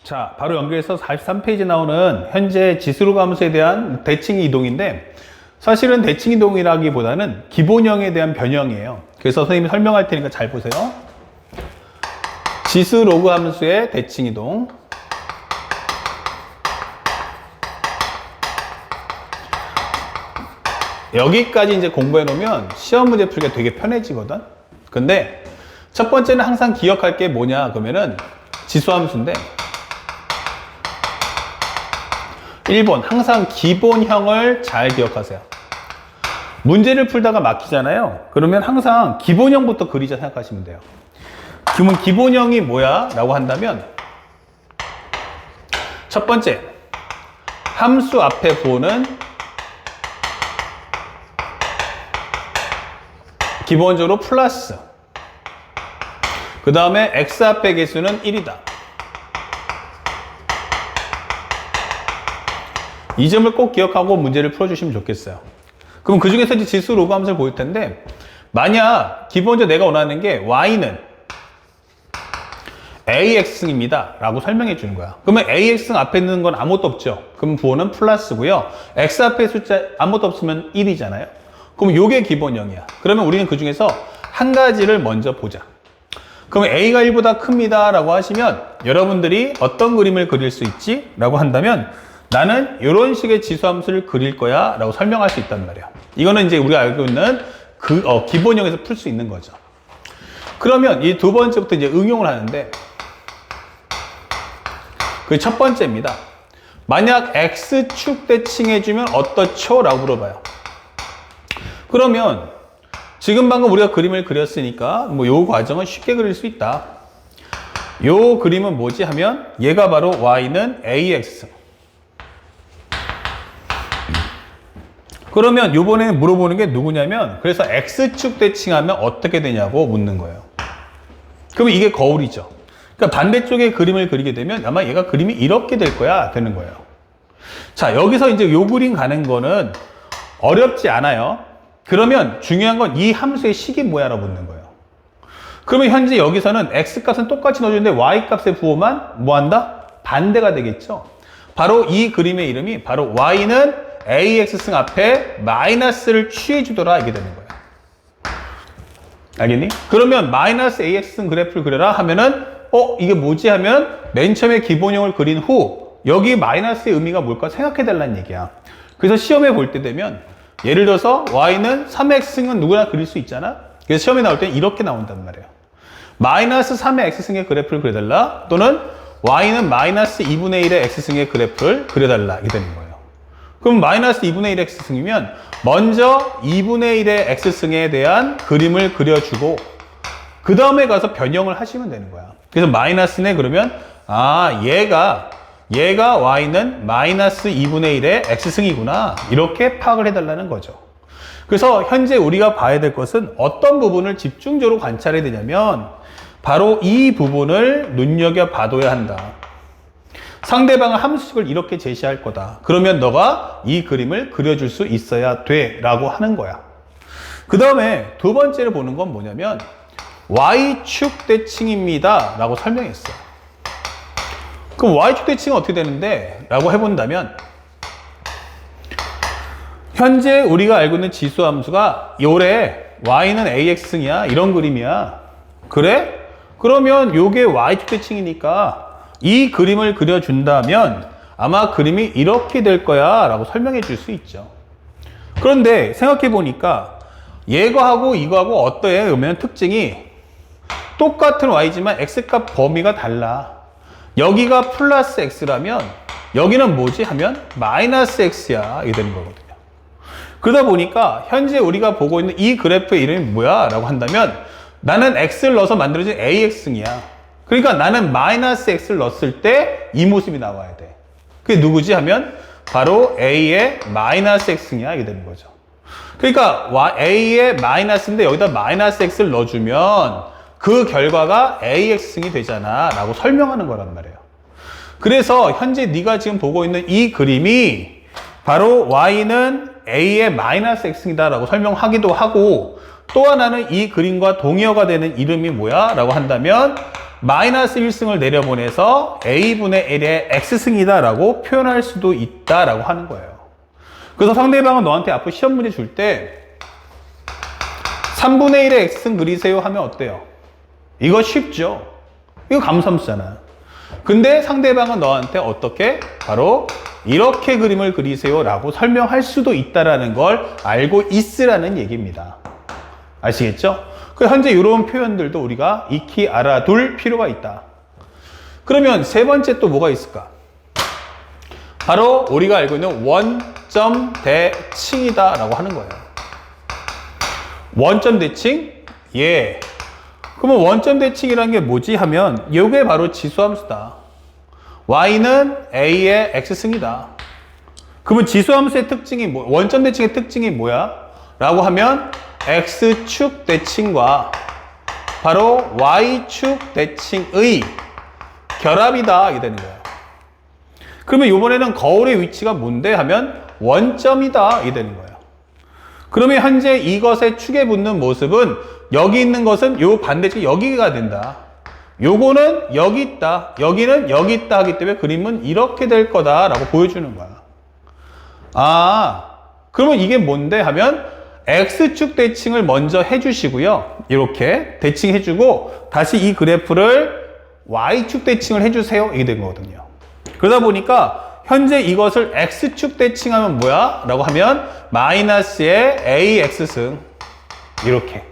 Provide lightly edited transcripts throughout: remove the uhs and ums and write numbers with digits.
자, 바로 연결해서 43페이지 나오는 현재 지수로 감소에 대한 대칭 이동인데, 사실은 대칭 이동이라기보다는 기본형에 대한 변형이에요. 그래서 선생님이 설명할 테니까 잘 보세요. 지수 로그 함수의 대칭 이동. 여기까지 이제 공부해 놓으면 시험 문제 풀기가 되게 편해지거든. 근데 첫 번째는 항상 기억할 게 뭐냐 그러면은 지수 함수인데, 1번 항상 기본형을 잘 기억하세요. 문제를 풀다가 막히잖아요. 그러면 항상 기본형부터 그리자 생각하시면 돼요. 그러면 기본형이 뭐야? 라고 한다면, 첫 번째, 함수 앞에 부호는 기본적으로 플러스, 그 다음에 x 앞의 개수는 1이다. 이 점을 꼭 기억하고 문제를 풀어주시면 좋겠어요. 그럼 그 중에서 이제 지수 로그 함수를 보일 텐데, 만약 기본적으로 내가 원하는 게 y는 ax승입니다 라고 설명해 주는 거야. 그러면 ax승 앞에 있는 건 아무것도 없죠. 그럼 부호는 플러스고요. x 앞에 숫자 아무것도 없으면 1이잖아요. 그럼 요게 기본형이야. 그러면 우리는 그 중에서 한 가지를 먼저 보자. 그럼 a가 1보다 큽니다 라고 하시면 여러분들이 어떤 그림을 그릴 수 있지? 라고 한다면, 나는 이런 식의 지수함수를 그릴 거야 라고 설명할 수 있단 말이야. 이거는 이제 우리가 알고 있는 기본형에서 풀 수 있는 거죠. 그러면 이 두 번째부터 이제 응용을 하는데, 그 첫 번째입니다. 만약 x축 대칭해주면 어떻죠? 라고 물어봐요. 그러면 지금 방금 우리가 그림을 그렸으니까 뭐 요 과정은 쉽게 그릴 수 있다. 요 그림은 뭐지 하면 얘가 바로 y는 ax. 그러면 요번에 물어보는 게 누구냐면, 그래서 x축 대칭하면 어떻게 되냐고 묻는 거예요. 그러면 이게 거울이죠. 그러니까 반대쪽에 그림을 그리게 되면 아마 얘가 그림이 이렇게 될 거야 되는 거예요. 자, 여기서 이제 요 그림 가는 거는 어렵지 않아요. 그러면 중요한 건 이 함수의 식이 뭐야 라고 묻는 거예요. 그러면 현재 여기서는 x값은 똑같이 넣어주는데 y값의 부호만 뭐 한다? 반대가 되겠죠. 바로 이 그림의 이름이 바로 y는 ax승 앞에 마이너스를 취해주더라 이게 되는 거예요. 알겠니? 그러면 마이너스 ax승 그래프를 그려라 하면은 이게 뭐지 하면 맨 처음에 기본형을 그린 후 여기 마이너스의 의미가 뭘까 생각해 달라는 얘기야. 그래서 시험에 볼 때 되면 예를 들어서 y는 3x승은 누구나 그릴 수 있잖아. 그래서 시험에 나올 때 이렇게 나온단 말이에요. 마이너스 3의 x승의 그래프를 그려달라, 또는 y는 마이너스 2분의 1의 x승의 그래프를 그려달라 이게 되는 거예요. 그럼 마이너스 2분의 1의 x승이면 먼저 2분의 1의 x승에 대한 그림을 그려주고 그 다음에 가서 변형을 하시면 되는 거야. 그래서 마이너스네 그러면 얘가 y는 마이너스 2분의 1의 x승이구나 이렇게 파악을 해달라는 거죠. 그래서 현재 우리가 봐야 될 것은 어떤 부분을 집중적으로 관찰해야 되냐면 바로 이 부분을 눈여겨봐둬야 한다. 상대방은 함수식을 이렇게 제시할 거다. 그러면 너가 이 그림을 그려줄 수 있어야 돼 라고 하는 거야. 그 다음에 두 번째로 보는 건 뭐냐면 y축 대칭입니다 라고 설명했어요. 그럼 y축 대칭은 어떻게 되는데? 라고 해본다면, 현재 우리가 알고 있는 지수 함수가 요래 y는 ax승이야 이런 그림이야. 그래? 그러면 요게 y축 대칭이니까 이 그림을 그려준다면 아마 그림이 이렇게 될 거야 라고 설명해 줄 수 있죠. 그런데 생각해 보니까 얘거하고 이거하고 어떠해? 그러면 특징이 똑같은 y지만 x값 범위가 달라. 여기가 플러스 x라면 여기는 뭐지 하면 마이너스 x야 이게 되는 거거든요. 그러다 보니까 현재 우리가 보고 있는 이 그래프의 이름이 뭐야 라고 한다면, 나는 x를 넣어서 만들어진 ax승이야. 그러니까 나는 마이너스 x를 넣었을 때 이 모습이 나와야 돼. 그게 누구지 하면 바로 a의 마이너스 x승이야 이게 되는 거죠. 그러니까 a의 마이너스인데 여기다 마이너스 x를 넣어주면 그 결과가 ax승이 되잖아 라고 설명하는 거란 말이에요. 그래서 현재 네가 지금 보고 있는 이 그림이 바로 y는 a의 마이너스 x승이다 라고 설명하기도 하고, 또 하나는 이 그림과 동의어가 되는 이름이 뭐야? 라고 한다면 마이너스 1승을 내려보내서 a분의 1의 x승이다 라고 표현할 수도 있다 라고 하는 거예요. 그래서 상대방은 너한테 앞으로 시험 문제 줄 때 3분의 1의 x승 그리세요 하면 어때요? 이거 쉽죠? 이거 감수함수잖아. 근데 상대방은 너한테 어떻게? 바로 이렇게 그림을 그리세요 라고 설명할 수도 있다는 걸 알고 있으라는 얘기입니다. 아시겠죠? 현재 이런 표현들도 우리가 익히 알아둘 필요가 있다. 그러면 세 번째 또 뭐가 있을까? 바로 우리가 알고 있는 원점 대칭이다 라고 하는 거예요. 원점 대칭? 예. 그러면 원점 대칭이라는 게 뭐지 하면 이게 바로 지수함수다. y는 a의 x승이다. 그러면 지수함수의 특징이 원점 대칭의 특징이 뭐야? 라고 하면 x축 대칭과 바로 y축 대칭의 결합이다 이게 되는 거예요. 그러면 이번에는 거울의 위치가 뭔데 하면 원점이다 이게 되는 거예요. 그러면 현재 이것의 축에 붙는 모습은 여기 있는 것은 요 반대쪽 여기가 된다. 요거는 여기 있다. 여기는 여기 있다 하기 때문에 그림은 이렇게 될 거다라고 보여주는 거야. 아, 그러면 이게 뭔데 하면 X축 대칭을 먼저 해주시고요. 이렇게 대칭해주고 다시 이 그래프를 Y축 대칭을 해주세요. 이게 된 거거든요. 그러다 보니까 현재 이것을 X축 대칭하면 뭐야? 라고 하면 마이너스의 AX승 이렇게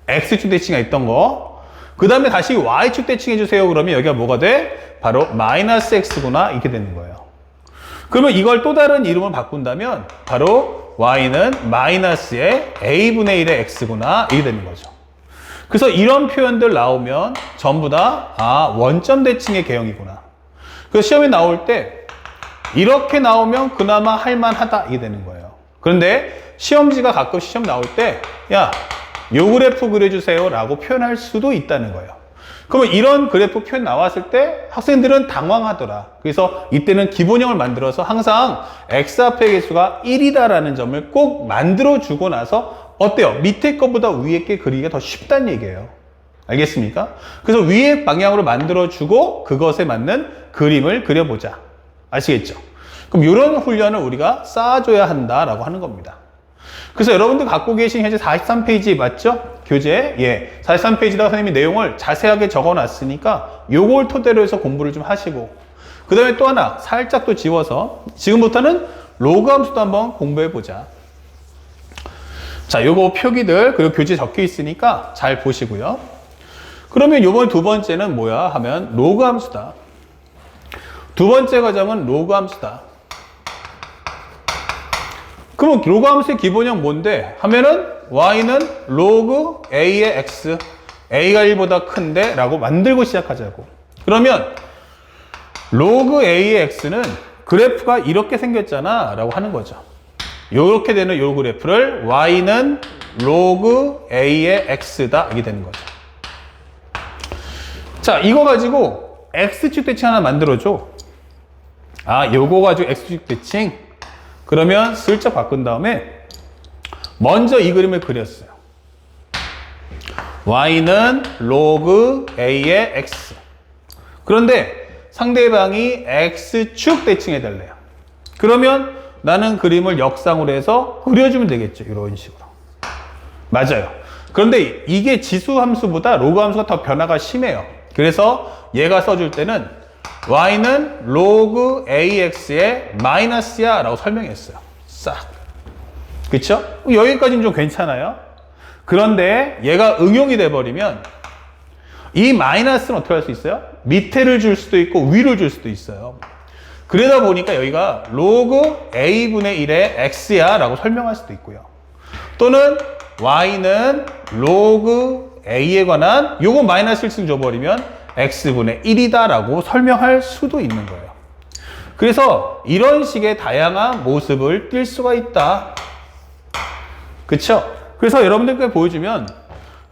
X축 대칭이 있던 거. 그 다음에 다시 Y축 대칭해주세요. 그러면 여기가 뭐가 돼? 바로 마이너스 X구나. 이렇게 되는 거예요. 그러면 이걸 또 다른 이름을 바꾼다면 바로 Y는 마이너스의 A분의 1의 X구나. 이렇게 되는 거죠. 그래서 이런 표현들 나오면 전부 다 원점 대칭의 개형이구나. 그래서 시험에 나올 때 이렇게 나오면 그나마 할만하다. 이게 되는 거예요. 그런데 시험지가 가끔 시험 나올 때 야, 요 그래프 그려주세요 라고 표현할 수도 있다는 거예요. 그러면 이런 그래프 표현 나왔을 때 학생들은 당황하더라. 그래서 이때는 기본형을 만들어서 항상 x 앞의 개수가 1이다라는 점을 꼭 만들어주고 나서 어때요? 밑에 것보다 위에 게 그리기가 더 쉽다는 얘기예요. 알겠습니까? 그래서 위의 방향으로 만들어주고 그것에 맞는 그림을 그려보자. 아시겠죠? 그럼 이런 훈련을 우리가 쌓아줘야 한다라고 하는 겁니다. 그래서 여러분들 갖고 계신 현재 43페이지 맞죠? 교재. 예. 43페이지에다가 선생님이 내용을 자세하게 적어 놨으니까 요걸 토대로 해서 공부를 좀 하시고 그 다음에 또 하나 살짝 또 지워서 지금부터는 로그 함수도 한번 공부해 보자. 자, 요거 표기들 그리고 교재에 적혀 있으니까 잘 보시고요. 그러면 요번 두 번째는 뭐야 하면 로그 함수다. 두 번째 과정은 로그 함수다. 그러면 로그 함수의 기본형 뭔데? 하면은 y는 로그 a의 x, a가 1보다 큰데 라고 만들고 시작하자고. 그러면 로그 a의 x는 그래프가 이렇게 생겼잖아 라고 하는 거죠. 이렇게 되는 요 그래프를 y는 로그 a의 x다 이게 되는 거죠. 자, 이거 가지고 x축 대칭 하나 만들어줘. 요거 가지고 x축 대칭. 그러면 슬쩍 바꾼 다음에 먼저 이 그림을 그렸어요. y는 로그 a의 x. 그런데 상대방이 x축 대칭해 달래요. 그러면 나는 그림을 역상으로 해서 그려주면 되겠죠. 이런 식으로. 맞아요. 그런데 이게 지수 함수보다 로그 함수가 더 변화가 심해요. 그래서 얘가 써줄 때는 y는 로그 ax의 마이너스야 라고 설명했어요. 싹. 그쵸? 여기까지는 좀 괜찮아요. 그런데 얘가 응용이 돼버리면 이 마이너스는 어떻게 할 수 있어요? 밑에를 줄 수도 있고 위를 줄 수도 있어요. 그러다 보니까 여기가 로그 a분의 1의 x야 라고 설명할 수도 있고요. 또는 y는 로그 a에 관한 요거 마이너스 1승 줘버리면 x분의 1이다 라고 설명할 수도 있는 거예요. 그래서 이런 식의 다양한 모습을 띌 수가 있다. 그쵸? 그래서 여러분들께 보여주면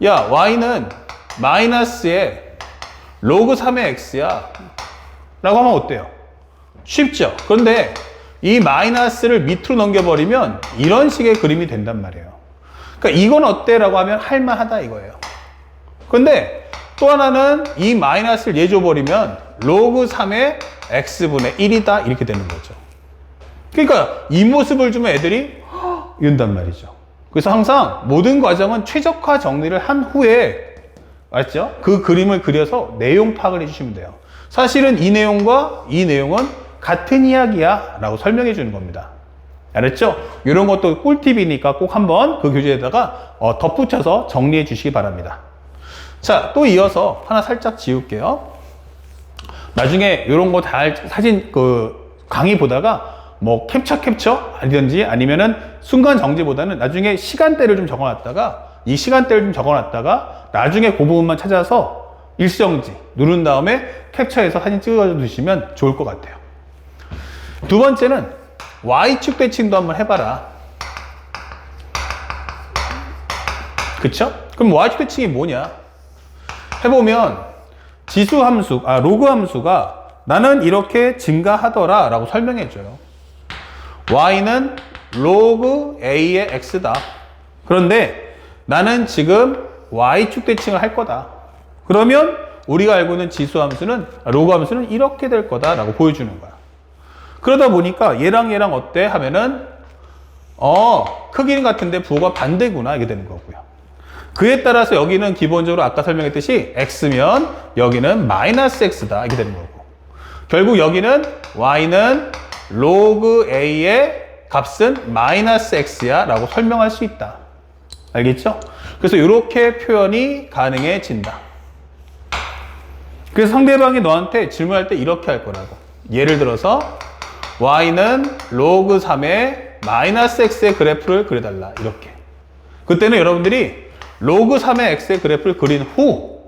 야, y는 마이너스에 로그 3의 x야 라고 하면 어때요? 쉽죠? 그런데 이 마이너스를 밑으로 넘겨버리면 이런 식의 그림이 된단 말이에요. 그러니까 이건 어때? 라고 하면 할만하다 이거예요. 그런데 또 하나는 이 마이너스를 얘 줘버리면 로그 3의 x분의 1이다 이렇게 되는 거죠. 그러니까 이 모습을 주면 애들이 이런단 말이죠. 그래서 항상 모든 과정은 최적화 정리를 한 후에 알죠? 그 그림을 그려서 내용 파악을 해주시면 돼요. 사실은 이 내용과 이 내용은 같은 이야기야 라고 설명해 주는 겁니다. 알았죠? 이런 것도 꿀팁이니까 꼭 한번 그 교재에다가 덧붙여서 정리해 주시기 바랍니다. 자, 또 이어서 하나 살짝 지울게요. 나중에 이런 거 다 사진 강의 보다가 뭐 캡처 아니든지 아니면은 순간 정지보다는 나중에 시간대를 좀 적어놨다가 이 시간대를 좀 적어놨다가 나중에 그 부분만 찾아서 일시정지 누른 다음에 캡처해서 사진 찍어 주시면 좋을 것 같아요. 두 번째는 Y축 대칭도 한번 해봐라. 그쵸? 그럼 Y축 대칭이 뭐냐? 해보면 지수 함수, 로그 함수가 나는 이렇게 증가하더라 라고 설명해줘요. Y는 로그 A의 X다. 그런데 나는 지금 Y축 대칭을 할 거다. 그러면 우리가 알고 있는 지수 함수는, 로그 함수는 이렇게 될 거다 라고 보여주는 거야. 그러다 보니까 얘랑 어때? 하면은 크기는 같은데 부호가 반대구나 이게 되는 거고요. 그에 따라서 여기는 기본적으로 아까 설명했듯이 x면 여기는 마이너스 x다 이렇게 되는 거고, 결국 여기는 y는 로그 a의 값은 마이너스 x야 라고 설명할 수 있다. 알겠죠? 그래서 이렇게 표현이 가능해진다. 그래서 상대방이 너한테 질문할 때 이렇게 할 거라고. 예를 들어서 y는 로그 3의 마이너스 x의 그래프를 그려달라 이렇게. 그때는 여러분들이 로그 3의 x의 그래프를 그린 후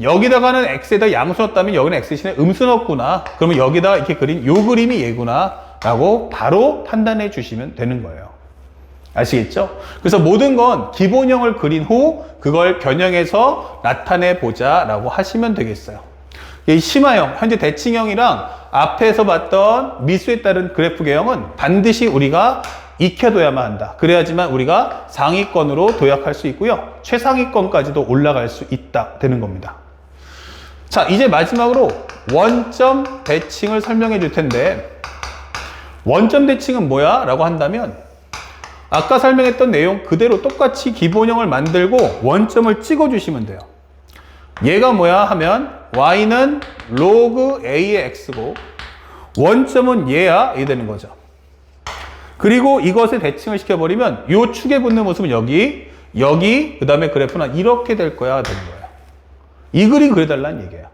여기다가는 x에다 양수 넣었다면 여기는 x 대신에 음수 넣었구나. 그러면 여기다가 이렇게 그린 요 그림이 얘구나 라고 바로 판단해 주시면 되는 거예요. 아시겠죠? 그래서 모든 건 기본형을 그린 후 그걸 변형해서 나타내 보자 라고 하시면 되겠어요. 이 심화형, 현재 대칭형이랑 앞에서 봤던 미수에 따른 그래프 개형은 반드시 우리가 익혀둬야만 한다. 그래야지만 우리가 상위권으로 도약할 수 있고요. 최상위권까지도 올라갈 수 있다 되는 겁니다. 자, 이제 마지막으로 원점 대칭을 설명해 줄 텐데, 원점 대칭은 뭐야? 라고 한다면 아까 설명했던 내용 그대로 똑같이 기본형을 만들고 원점을 찍어 주시면 돼요. 얘가 뭐야 하면 y는 로그 a의 x고 원점은 얘야 이 되는 거죠. 그리고 이것에 대칭을 시켜버리면 이 축에 붙는 모습은 여기 그 다음에 그래프는 이렇게 될 거야 되는 거예요. 이 그림 그려달라는 얘기예요.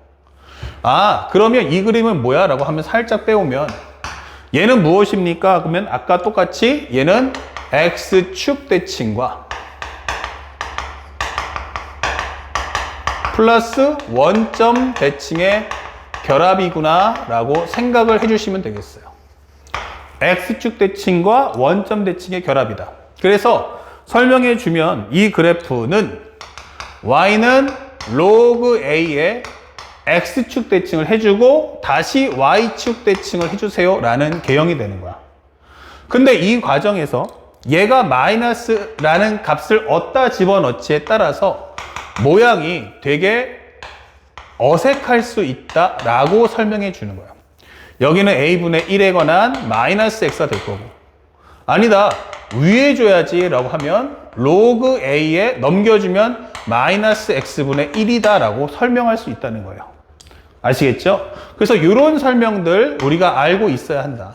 그러면 이 그림은 뭐야? 라고 하면 살짝 빼오면 얘는 무엇입니까? 그러면 아까 똑같이 얘는 x축 대칭과 플러스 원점 대칭의 결합이구나 라고 생각을 해주시면 되겠어요. x축 대칭과 원점 대칭의 결합이다. 그래서 설명해 주면 이 그래프는 y는 로그 a의 x축 대칭을 해주고 다시 y축 대칭을 해주세요 라는 개형이 되는 거야. 근데 이 과정에서 얘가 마이너스라는 값을 어디다 집어넣지에 따라서 모양이 되게 어색할 수 있다 라고 설명해 주는 거예요. 여기는 a분의 1에 관한 마이너스 x가 될 거고, 아니다 위에 줘야지 라고 하면 로그 a에 넘겨주면 마이너스 x분의 1이다 라고 설명할 수 있다는 거예요. 아시겠죠? 그래서 이런 설명들 우리가 알고 있어야 한다.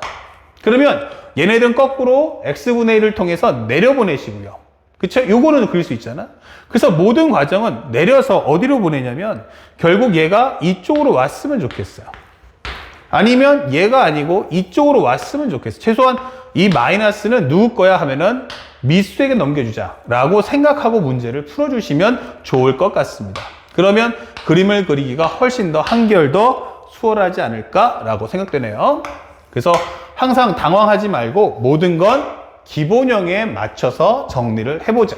그러면 얘네들은 거꾸로 x분의 1을 통해서 내려보내시고요. 그쵸? 요거는 그릴 수 있잖아. 그래서 모든 과정은 내려서 어디로 보내냐면 결국 얘가 이쪽으로 왔으면 좋겠어요. 아니면 얘가 아니고 이쪽으로 왔으면 좋겠어요. 최소한 이 마이너스는 누구 거야 하면은 미수에게 넘겨주자 라고 생각하고 문제를 풀어주시면 좋을 것 같습니다. 그러면 그림을 그리기가 훨씬 더 한결 더 수월하지 않을까 라고 생각되네요. 그래서 항상 당황하지 말고 모든 건 기본형에 맞춰서 정리를 해보자.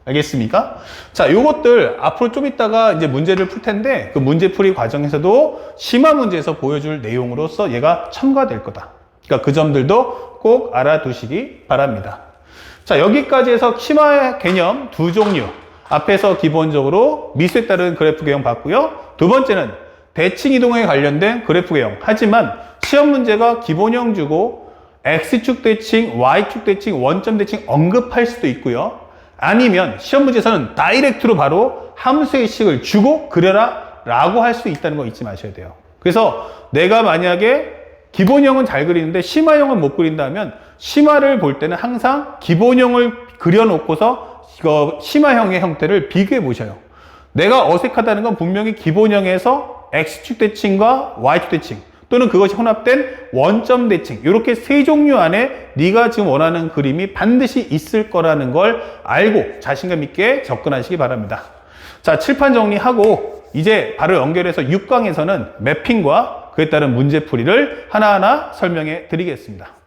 알겠습니까? 자, 요것들 앞으로 좀 이따가 이제 문제를 풀 텐데 그 문제풀이 과정에서도 심화 문제에서 보여줄 내용으로서 얘가 첨가될 거다. 그러니까 그 점들도 꼭 알아두시기 바랍니다. 자, 여기까지 해서 심화 개념 두 종류. 앞에서 기본적으로 미수에 따른 그래프 개형 봤고요. 두 번째는 대칭 이동에 관련된 그래프 개형. 하지만 시험 문제가 기본형 주고 X축 대칭, Y축 대칭, 원점 대칭 언급할 수도 있고요. 아니면 시험 문제에서는 다이렉트로 바로 함수의 식을 주고 그려라 라고 할 수 있다는 거 잊지 마셔야 돼요. 그래서 내가 만약에 기본형은 잘 그리는데 심화형은 못 그린다면 심화를 볼 때는 항상 기본형을 그려놓고서 심화형의 형태를 비교해 보셔요. 내가 어색하다는 건 분명히 기본형에서 X축 대칭과 Y축 대칭 또는 그것이 혼합된 원점 대칭 이렇게 세 종류 안에 네가 지금 원하는 그림이 반드시 있을 거라는 걸 알고 자신감 있게 접근하시기 바랍니다. 자, 칠판 정리하고 이제 바로 연결해서 6강에서는 매핑과 그에 따른 문제풀이를 하나하나 설명해 드리겠습니다.